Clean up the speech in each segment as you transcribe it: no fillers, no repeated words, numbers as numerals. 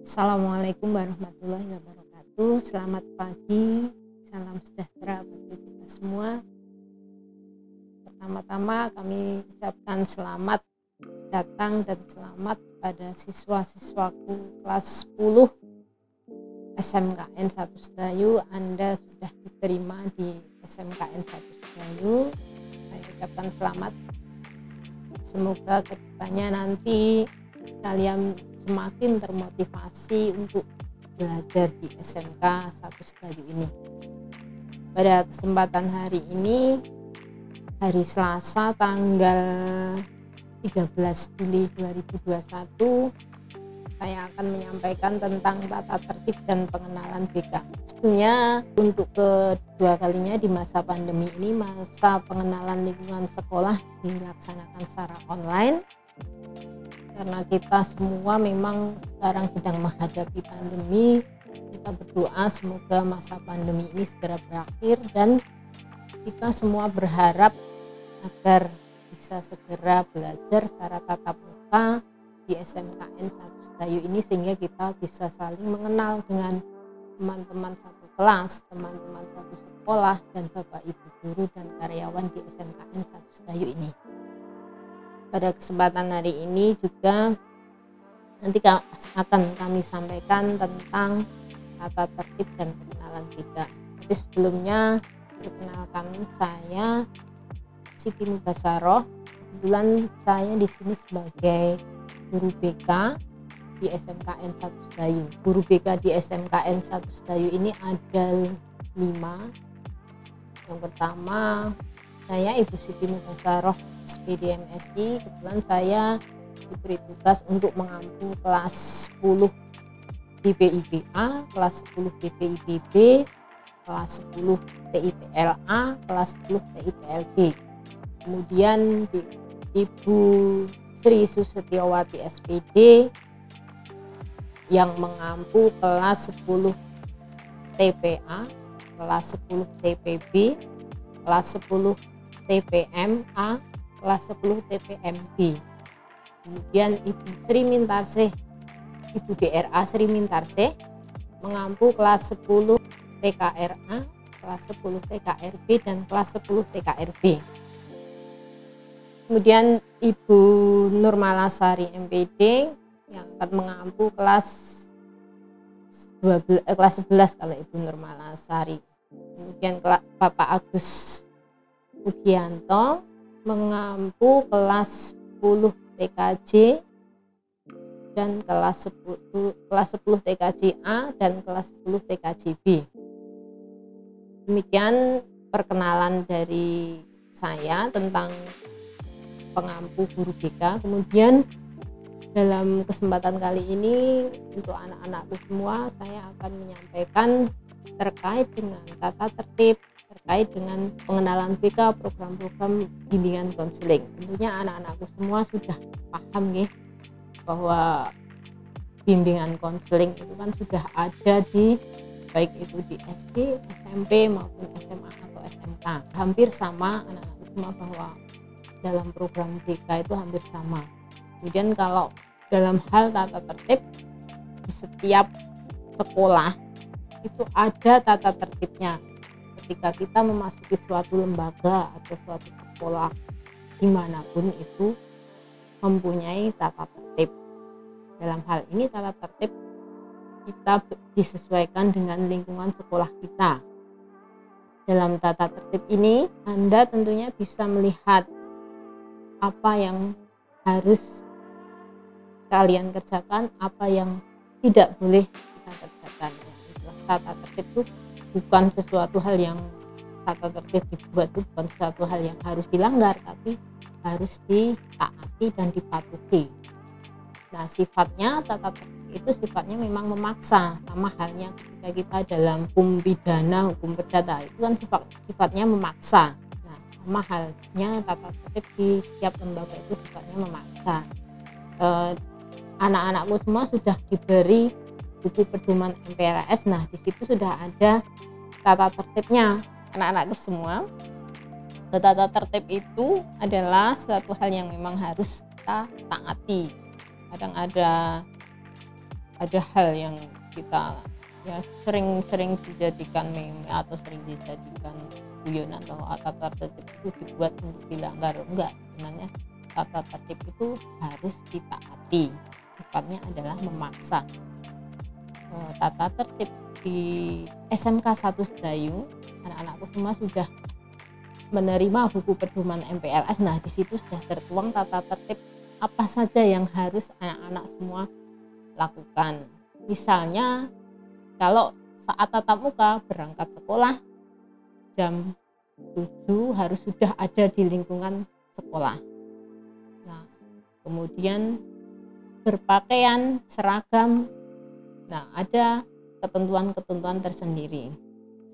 Assalamualaikum warahmatullahi wabarakatuh. Selamat pagi, salam sejahtera bagi kita semua. Pertama-tama kami ucapkan selamat datang dan selamat pada siswa-siswaku kelas 10 SMKN 1 Sedayu. Anda sudah diterima di SMKN 1 Sedayu. Saya ucapkan selamat. Semoga kedepannya nanti kalian semakin termotivasi untuk belajar di SMK 1 Sedayu ini. Pada kesempatan hari ini, hari Selasa tanggal 13 Juli 2021, saya akan menyampaikan tentang tata tertib dan pengenalan BK. Sebelumnya, untuk kedua kalinya di masa pandemi ini, masa pengenalan lingkungan sekolah dilaksanakan secara online. Karena kita semua memang sekarang sedang menghadapi pandemi, kita berdoa semoga masa pandemi ini segera berakhir dan kita semua berharap agar bisa segera belajar secara tatap muka di SMKN 1 Sedayu ini, sehingga kita bisa saling mengenal dengan teman-teman satu kelas, teman-teman satu sekolah, dan Bapak Ibu guru dan karyawan di SMKN 1 Sedayu ini. Pada kesempatan hari ini juga nanti akan kami sampaikan tentang tata tertib dan pengenalan BK. Tapi sebelumnya perkenalkan, saya Siti Mubasaroh. Kebetulan saya di sini sebagai guru BK di SMKN 1 Sedayu. Guru BK di SMKN 1 Sedayu ini ada 5. Yang pertama, saya Ibu Siti Mubasaroh, SPD MSI. Kebetulan saya diberi tugas untuk mengampu kelas 10 DPIBA, kelas 10 DPIBB, kelas 10 TITLA, kelas 10 TITLB. Kemudian Ibu Sri Susetyowati SPD yang mengampu kelas 10 TPA, kelas 10 TPB, kelas 10 TPMA, kelas 10 TPMB. Kemudian Ibu Sri Mintarsih, Ibu DRA Sri Mintarsih mengampu kelas 10 TKRA, kelas 10 TKRB, dan kelas 10 TKRB. Kemudian Ibu Nurmalasari MPD yang akan mengampu kelas 11 kalau Ibu Nurmalasari. Kemudian Bapak Agus Ugianto mengampu kelas 10 TKJ dan kelas 10 TKJA dan kelas 10 TKJB. Demikian perkenalan dari saya tentang pengampu guru BK. Kemudian dalam kesempatan kali ini untuk anak-anakku semua, saya akan menyampaikan terkait dengan tata tertib, terkait dengan pengenalan BK, program-program bimbingan konseling. Tentunya anak-anakku semua sudah paham nih bahwa bimbingan konseling itu kan sudah ada di baik itu di SD, SMP maupun SMA atau SMK. Hampir sama anak-anakku semua bahwa dalam program BK itu hampir sama. Kemudian kalau dalam hal tata tertib, di setiap sekolah itu ada tata tertibnya. Ketika kita memasuki suatu lembaga atau suatu sekolah dimanapun itu mempunyai tata tertib. Dalam hal ini tata tertib kita disesuaikan dengan lingkungan sekolah kita. Dalam tata tertib ini Anda tentunya bisa melihat apa yang harus kalian kerjakan, apa yang tidak boleh kita kerjakan. Tata tertib itu bukan sesuatu hal yang tata tertib dibuat itu bukan sesuatu hal yang harus dilanggar, tapi harus ditaati dan dipatuhi. Nah, sifatnya tata tertib itu sifatnya memang memaksa, sama halnya ketika kita dalam hukum pidana, hukum perdata itu kan sifatnya memaksa. Nah, sama halnya tata tertib di setiap lembaga itu sifatnya memaksa. Anak-anakmu semua sudah diberi buku pedoman MPLS. Nah, di situ sudah ada tata tertibnya anak-anakku semua. Tata tertib itu adalah suatu hal yang memang harus kita taati. Kadang ada hal yang kita ya sering dijadikan meme atau sering dijadikan guyonan bahwa tata tertib itu dibuat untuk dilanggar. Enggak, sebenarnya tata tertib itu harus ditaati. Sifatnya adalah memaksa. Tata tertib di SMK 1 Sedayu, anak-anakku semua sudah menerima buku pedoman MPLS. Nah, di situ sudah tertuang tata tertib apa saja yang harus anak-anak semua lakukan. Misalnya kalau saat tatap muka berangkat sekolah jam 7 harus sudah ada di lingkungan sekolah. Nah, kemudian berpakaian seragam. Nah, ada ketentuan-ketentuan tersendiri.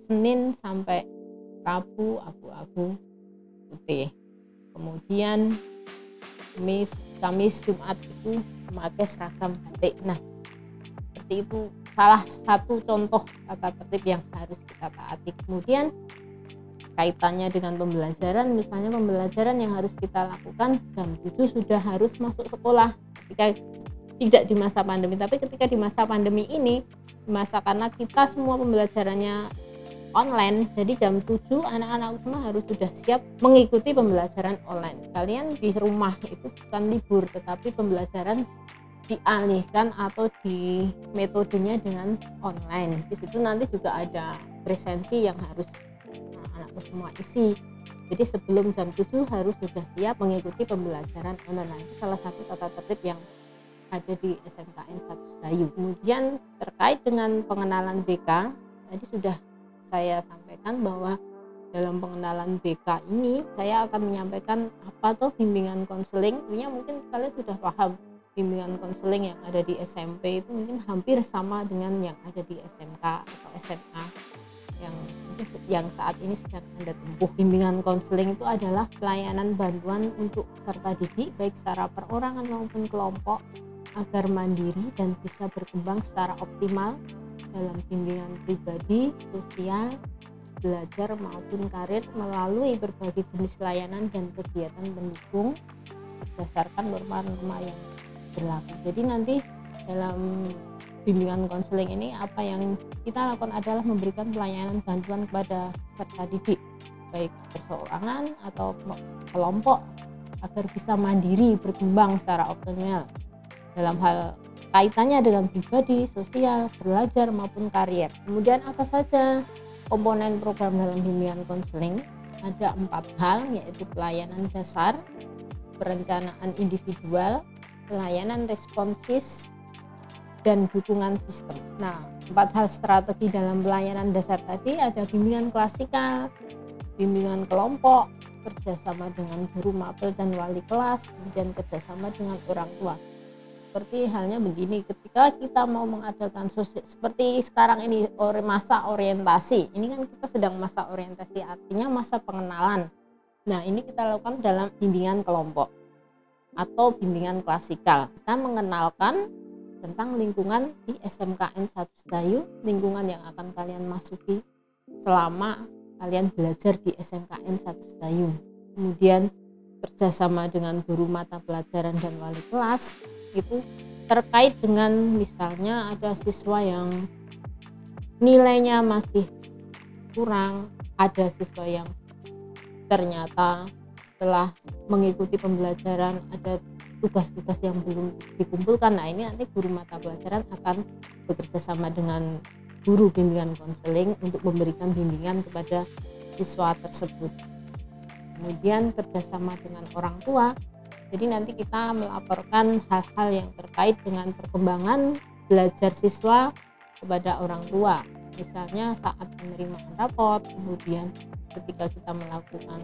Senin sampai Rabu abu-abu putih. Kemudian Kamis Jumat itu memakai seragam batik. Nah, seperti itu salah satu contoh tata tertib yang harus kita taati. Kemudian kaitannya dengan pembelajaran, misalnya pembelajaran yang harus kita lakukan jam 7 sudah harus masuk sekolah. Ketika tidak di masa pandemi, tapi ketika di masa pandemi ini, karena kita semua pembelajarannya online, jadi jam 7 anak-anak semua harus sudah siap mengikuti pembelajaran online. Kalian di rumah itu bukan libur, tetapi pembelajaran dialihkan atau di metodenya dengan online. Di situ nanti juga ada presensi yang harus anak-anakku semua isi. Jadi sebelum jam 7 harus sudah siap mengikuti pembelajaran online. Nah, itu salah satu tata tertib yang ada di SMKN 1 Sedayu. Kemudian terkait dengan pengenalan BK, tadi sudah saya sampaikan bahwa dalam pengenalan BK ini saya akan menyampaikan apa tuh bimbingan konseling. Mungkin kalian sudah paham bimbingan konseling yang ada di SMP itu mungkin hampir sama dengan yang ada di SMK atau SMA yang saat ini sedang Anda tempuh. Bimbingan konseling itu adalah pelayanan bantuan untuk peserta didik baik secara perorangan maupun kelompok agar mandiri dan bisa berkembang secara optimal dalam bimbingan pribadi, sosial, belajar maupun karir melalui berbagai jenis layanan dan kegiatan pendukung berdasarkan norma-norma yang berlaku. Jadi nanti dalam bimbingan konseling ini apa yang kita lakukan adalah memberikan pelayanan bantuan kepada peserta didik baik perseorangan atau kelompok agar bisa mandiri berkembang secara optimal dalam hal kaitannya dengan pribadi, sosial, belajar maupun karir. Kemudian apa saja komponen program dalam bimbingan konseling? Ada 4 hal, yaitu pelayanan dasar, perencanaan individual, pelayanan responsif, dan dukungan sistem. Nah, 4 hal strategi dalam pelayanan dasar tadi ada bimbingan klasikal, bimbingan kelompok, kerjasama dengan guru mapel dan wali kelas, kemudian kerjasama dengan orang tua. Seperti halnya begini, ketika kita mau mengadakan seperti sekarang ini masa orientasi, ini kan kita sedang masa orientasi, artinya masa pengenalan. Nah, ini kita lakukan dalam bimbingan kelompok atau bimbingan klasikal. Kita mengenalkan tentang lingkungan di SMKN 1 Sedayu, lingkungan yang akan kalian masuki selama kalian belajar di SMKN 1 Sedayu. Kemudian kerjasama dengan guru mata pelajaran dan wali kelas, itu terkait dengan misalnya ada siswa yang nilainya masih kurang, ada siswa yang ternyata setelah mengikuti pembelajaran ada tugas-tugas yang belum dikumpulkan. Nah, ini nanti guru mata pelajaran akan bekerja sama dengan guru bimbingan konseling untuk memberikan bimbingan kepada siswa tersebut. Kemudian kerjasama dengan orang tua, jadi nanti kita melaporkan hal-hal yang terkait dengan perkembangan belajar siswa kepada orang tua, misalnya saat penerimaan rapot, kemudian ketika kita melakukan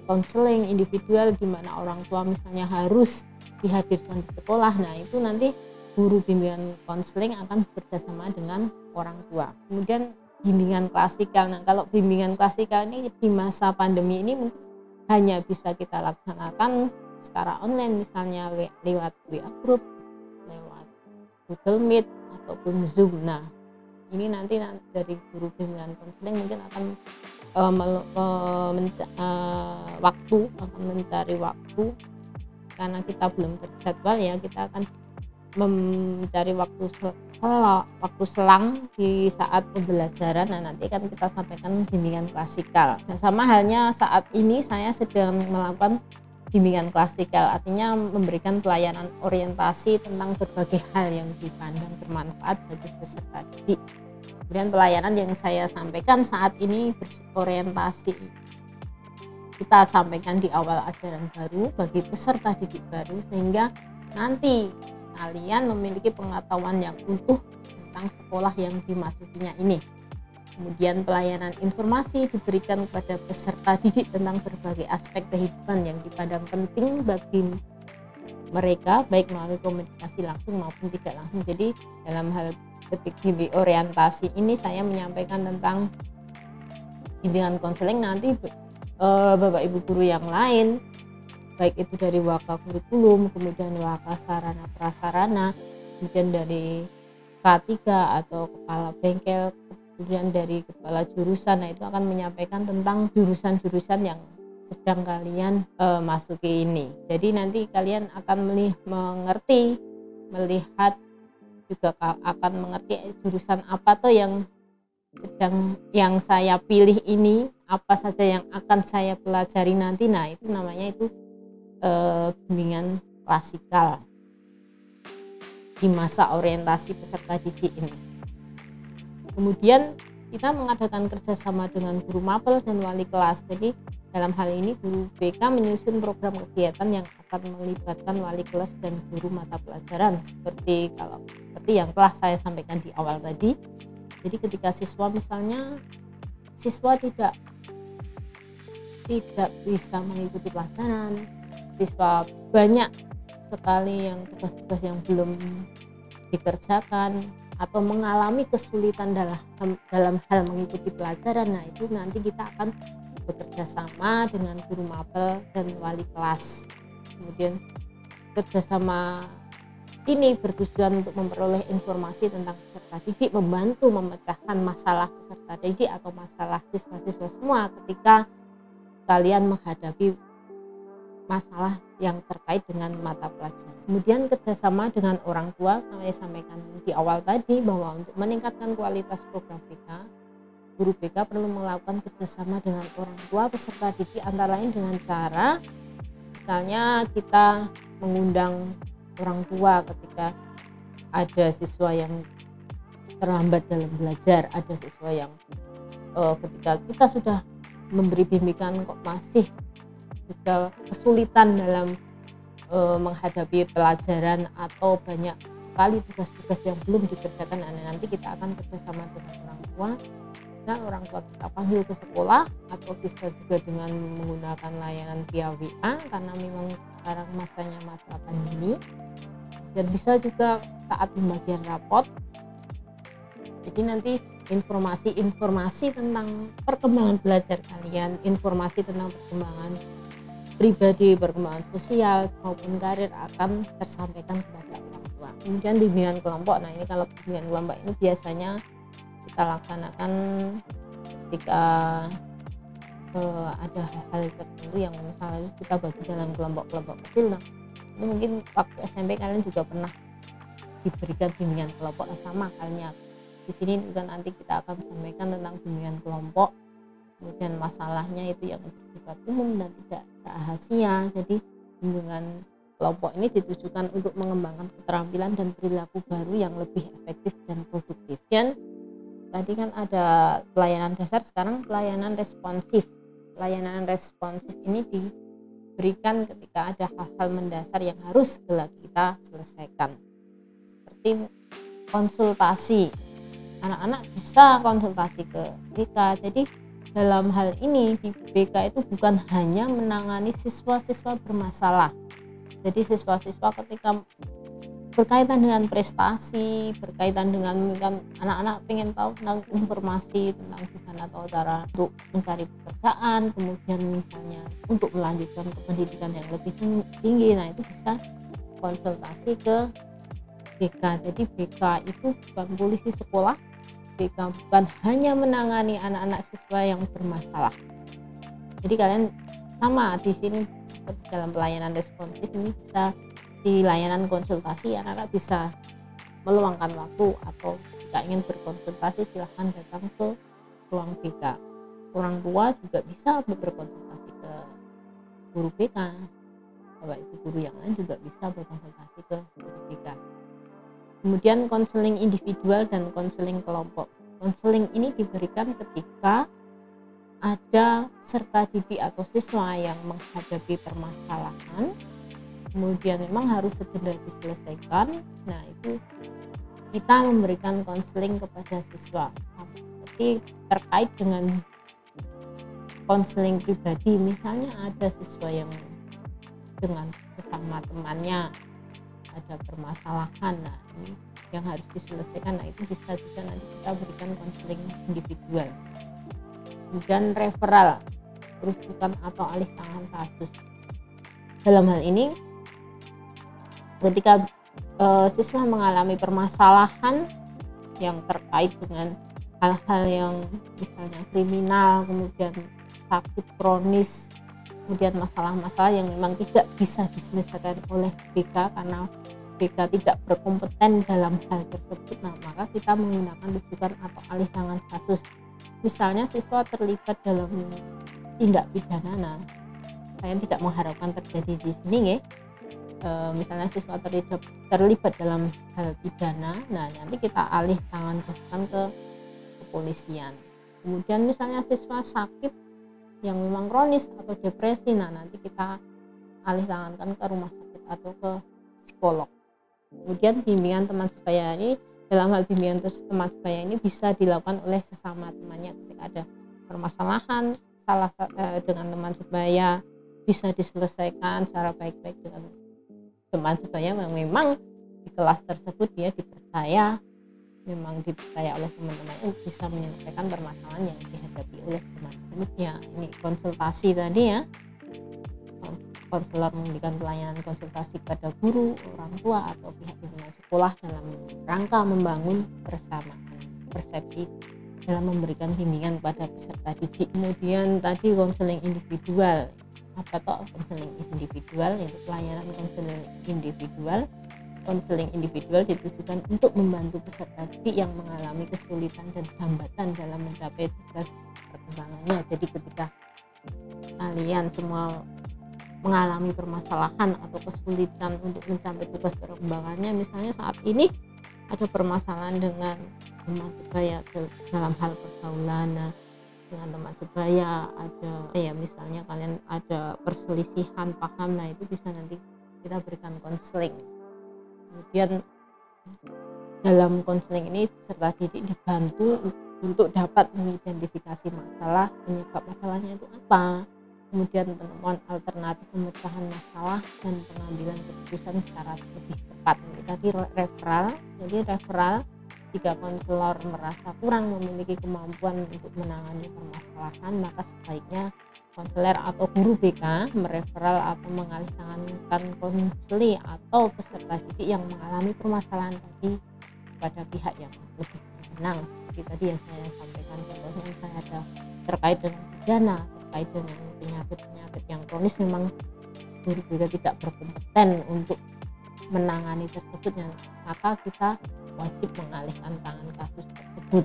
konseling individual di mana orang tua misalnya harus dihadirkan di sekolah. Nah, itu nanti guru bimbingan konseling akan bekerjasama dengan orang tua. Kemudian bimbingan klasikal. Nah, kalau bimbingan klasikal ini di masa pandemi ini mungkin hanya bisa kita laksanakan secara online, misalnya lewat WA group, lewat Google Meet ataupun Zoom. Nah, ini nanti dari guru bimbingan konseling mungkin akan akan mencari waktu, karena kita belum terjadwal ya, kita akan mencari waktu selang di saat pembelajaran. Nah, nanti kan kita sampaikan bimbingan klasikal. Nah, sama halnya saat ini saya sedang melakukan bimbingan klasikal, artinya memberikan pelayanan orientasi tentang berbagai hal yang dipandang bermanfaat bagi peserta didik. Kemudian pelayanan yang saya sampaikan saat ini berorientasi, kita sampaikan di awal ajaran baru bagi peserta didik baru, sehingga nanti kalian memiliki pengetahuan yang utuh tentang sekolah yang dimasukinya ini. Kemudian pelayanan informasi diberikan kepada peserta didik tentang berbagai aspek kehidupan yang dipandang penting bagi mereka, baik melalui komunikasi langsung maupun tidak langsung. Jadi dalam hal ketika orientasi ini saya menyampaikan tentang bimbingan konseling, nanti Bapak Ibu guru yang lain, baik itu dari waka kurikulum, kemudian waka sarana prasarana, kemudian dari K3 atau kepala bengkel, kemudian dari kepala jurusan, nah itu akan menyampaikan tentang jurusan-jurusan yang sedang kalian masuki ini. Jadi nanti kalian akan melihat juga akan mengerti jurusan apa tuh yang saya pilih ini, apa saja yang akan saya pelajari nanti. Nah, itu namanya bimbingan klasikal di masa orientasi peserta didik ini. Kemudian kita mengadakan kerjasama dengan guru mapel dan wali kelas. Jadi dalam hal ini guru BK menyusun program kegiatan yang akan melibatkan wali kelas dan guru mata pelajaran, seperti yang telah saya sampaikan di awal tadi. Jadi ketika siswa tidak bisa mengikuti pelajaran, siswa banyak sekali yang tugas-tugas yang belum dikerjakan atau mengalami kesulitan dalam hal mengikuti pelajaran. Nah, itu nanti kita akan bekerja sama dengan guru mapel dan wali kelas. Kemudian kerjasama ini bertujuan untuk memperoleh informasi tentang peserta didik, membantu memecahkan masalah peserta didik atau masalah siswa-siswa semua ketika kalian menghadapi masalah yang terkait dengan mata pelajaran. Kemudian kerjasama dengan orang tua, saya sampaikan di awal tadi bahwa untuk meningkatkan kualitas program BK, guru BK perlu melakukan kerjasama dengan orang tua peserta didik, antara lain dengan cara misalnya kita mengundang orang tua ketika ada siswa yang terlambat dalam belajar, ada siswa yang ketika kita sudah memberi bimbingan kok masih juga kesulitan dalam menghadapi pelajaran atau banyak sekali tugas-tugas yang belum dikerjakan. Nanti kita akan kerjasama dengan orang tua, bisa orang tua kita panggil ke sekolah atau bisa juga dengan menggunakan layanan via WA karena memang sekarang masanya masa pandemi, dan bisa juga saat pembagian rapot. Jadi nanti informasi tentang perkembangan belajar kalian, informasi tentang perkembangan pribadi, perkembangan sosial maupun karir akan tersampaikan kepada orang tua. Kemudian bimbingan kelompok. Nah, ini kalau bimbingan kelompok ini biasanya kita laksanakan ketika ada hal-hal tertentu yang misalnya kita bagi dalam kelompok-kelompok kecil. Nah, ini mungkin waktu SMP kalian juga pernah diberikan bimbingan kelompok sama halnya. Di sini juga nanti kita akan sampaikan tentang bimbingan kelompok. Kemudian masalahnya itu yang bersifat umum dan tidak rahasia. Jadi bimbingan kelompok ini ditujukan untuk mengembangkan keterampilan dan perilaku baru yang lebih efektif dan produktif. Dan tadi kan ada pelayanan dasar, sekarang pelayanan responsif. Pelayanan responsif ini diberikan ketika ada hal-hal mendasar yang harus segera kita selesaikan. Seperti konsultasi. Anak-anak bisa konsultasi ke BK. Jadi dalam hal ini di BK itu bukan hanya menangani siswa-siswa bermasalah. Jadi siswa-siswa ketika berkaitan dengan prestasi, berkaitan dengan kan anak-anak pengen tahu tentang informasi tentang gimana atau cara untuk mencari pekerjaan, kemudian misalnya untuk melanjutkan ke pendidikan yang lebih tinggi. Nah, itu bisa konsultasi ke BK. Jadi BK itu bukan polisi sekolah, BK bukan hanya menangani anak-anak siswa yang bermasalah. Jadi kalian sama di sini seperti dalam pelayanan responsif ini bisa di layanan konsultasi, anak-anak bisa meluangkan waktu atau jika ingin berkonsultasi silahkan datang ke ruang BK. Orang tua juga bisa berkonsultasi ke guru BK. Bapak ibu guru yang lain juga bisa berkonsultasi ke guru BK. Kemudian konseling individual dan konseling kelompok. Konseling ini diberikan ketika ada peserta didik atau siswa yang menghadapi permasalahan, kemudian memang harus segera diselesaikan. Nah, itu kita memberikan konseling kepada siswa. Seperti terkait dengan konseling pribadi, misalnya ada siswa yang dengan sesama temannya ada permasalahan, nah ini yang harus diselesaikan. Nah, itu bisa juga nanti kita berikan konseling individual. Kemudian referral, rujukan atau alih tangan kasus. Dalam hal ini ketika siswa mengalami permasalahan yang terkait dengan hal-hal yang misalnya kriminal, kemudian sakit kronis, kemudian masalah-masalah yang memang tidak bisa diselesaikan oleh BK karena BK tidak berkompeten dalam hal tersebut, nah maka kita menggunakan rujukan atau alih tangan kasus. Misalnya siswa terlibat dalam tindak pidana, nah saya tidak mengharapkan terjadi di sini ya. Misalnya siswa terlibat dalam hal pidana, nah nanti kita alih tangan kasuskan ke kepolisian. Kemudian misalnya siswa sakit yang memang kronis atau depresi, nah nanti kita alih tangankan ke rumah sakit atau ke psikolog. Kemudian bimbingan teman sebaya ini, dalam hal bimbingan teman sebaya ini bisa dilakukan oleh sesama temannya ketika ada permasalahan dengan teman sebaya, bisa diselesaikan secara baik-baik dengan teman sebaya yang memang di kelas tersebut dia dipercaya oleh teman-temannya bisa menyelesaikan permasalahan yang dihadapi oleh teman-teman. Ya, ini konsultasi tadi ya. Konselor memberikan pelayanan konsultasi kepada guru, orang tua atau pihak pimpinan sekolah dalam rangka membangun persamaan persepsi dalam memberikan bimbingan kepada peserta didik. Kemudian tadi konseling individual. Apa toh konseling individual? Yaitu pelayanan konseling individual. Konseling individual ditujukan untuk membantu peserta didik yang mengalami kesulitan dan hambatan dalam mencapai tugas perkembangannya. Jadi ketika kalian semua mengalami permasalahan atau kesulitan untuk mencapai tugas perkembangannya, misalnya saat ini ada permasalahan dengan teman sebaya dalam hal pergaulan, dengan teman sebaya ada misalnya kalian ada perselisihan paham, nah itu bisa nanti kita berikan konseling. Kemudian dalam konseling ini peserta didik dibantu untuk dapat mengidentifikasi masalah, penyebab masalahnya itu apa, kemudian penemuan alternatif pemecahan masalah dan pengambilan keputusan secara lebih tepat. Ini tadi referral. Jadi referral jika konselor merasa kurang memiliki kemampuan untuk menangani permasalahan, maka sebaiknya konselor atau guru BK mereferal atau mengalihtangankan konseli atau peserta didik yang mengalami permasalahan tadi kepada pihak yang lebih berwenang. Seperti tadi yang saya sampaikan, contohnya misalnya ada terkait dengan pidana, terkait dengan penyakit-penyakit yang kronis, memang guru BK tidak berkompeten untuk menangani tersebut, maka kita wajib mengalihkan tangan kasus tersebut.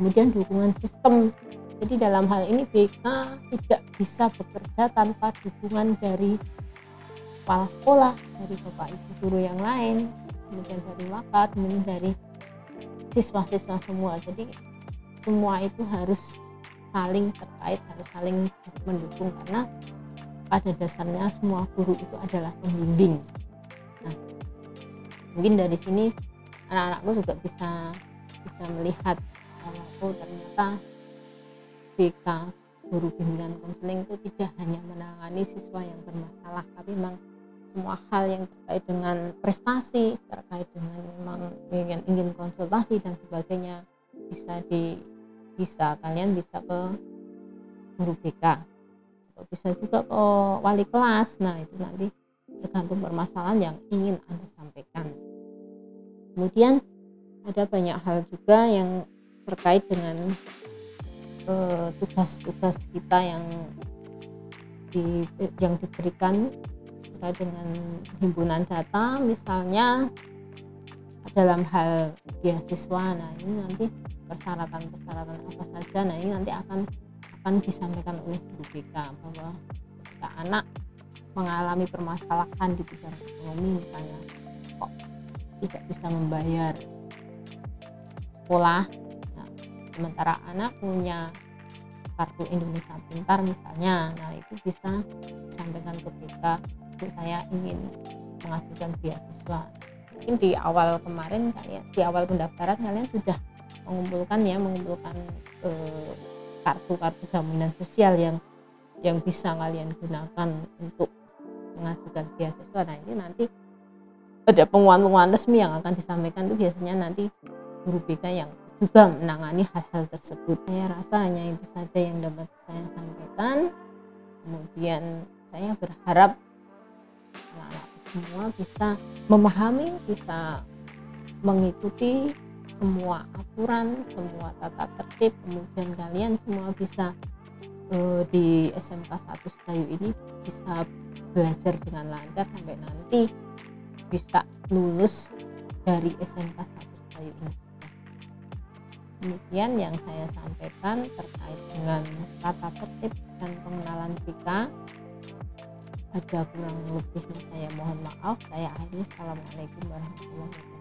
Kemudian dukungan sistem. Jadi dalam hal ini BK tidak bisa bekerja tanpa dukungan dari kepala sekolah, dari bapak ibu guru yang lain, kemudian dari wakat, kemudian dari siswa-siswa semua. Jadi semua itu harus saling terkait, harus saling mendukung, karena pada dasarnya semua guru itu adalah pembimbing. Nah, mungkin dari sini anak-anakku juga bisa melihat bahwa ternyata BK, guru bimbingan konseling itu tidak hanya menangani siswa yang bermasalah, tapi memang semua hal yang terkait dengan prestasi, terkait dengan memang ingin konsultasi dan sebagainya, kalian bisa ke guru BK atau bisa juga ke wali kelas. Nah, itu nanti tergantung permasalahan yang ingin Anda sampaikan. Kemudian ada banyak hal juga yang terkait dengan tugas-tugas kita yang diberikan terkait dengan himpunan data, misalnya dalam hal beasiswa. Nah ini nanti persyaratan apa saja, nah ini nanti akan disampaikan oleh guru BK bahwa ketika anak mengalami permasalahan di bidang ekonomi, misalnya kok tidak bisa membayar sekolah, nah, sementara anak punya kartu Indonesia Pintar misalnya, nah itu bisa disampaikan ke BK, untuk saya ingin mengajukan beasiswa. Mungkin di awal kemarin di awal pendaftaran kalian sudah mengumpulkan kartu-kartu jaminan sosial yang bisa kalian gunakan untuk mengajukan beasiswa. Nah ini nanti ada pengumuman resmi yang akan disampaikan, itu biasanya nanti guru BK yang juga menangani hal-hal tersebut. Saya rasa hanya itu saja yang dapat saya sampaikan. Kemudian saya berharap anak-anak semua bisa memahami, bisa mengikuti semua aturan, semua tata tertib, kemudian kalian semua bisa di SMK 1 Sedayu ini bisa belajar dengan lancar sampai nanti bisa lulus dari SMK 1 Sedayu ini. Demikian yang saya sampaikan terkait dengan tata tertib dan pengenalan BK. Ada kurang lebihnya saya mohon maaf. Saya akhiri. Assalamualaikum warahmatullahi wabarakatuh.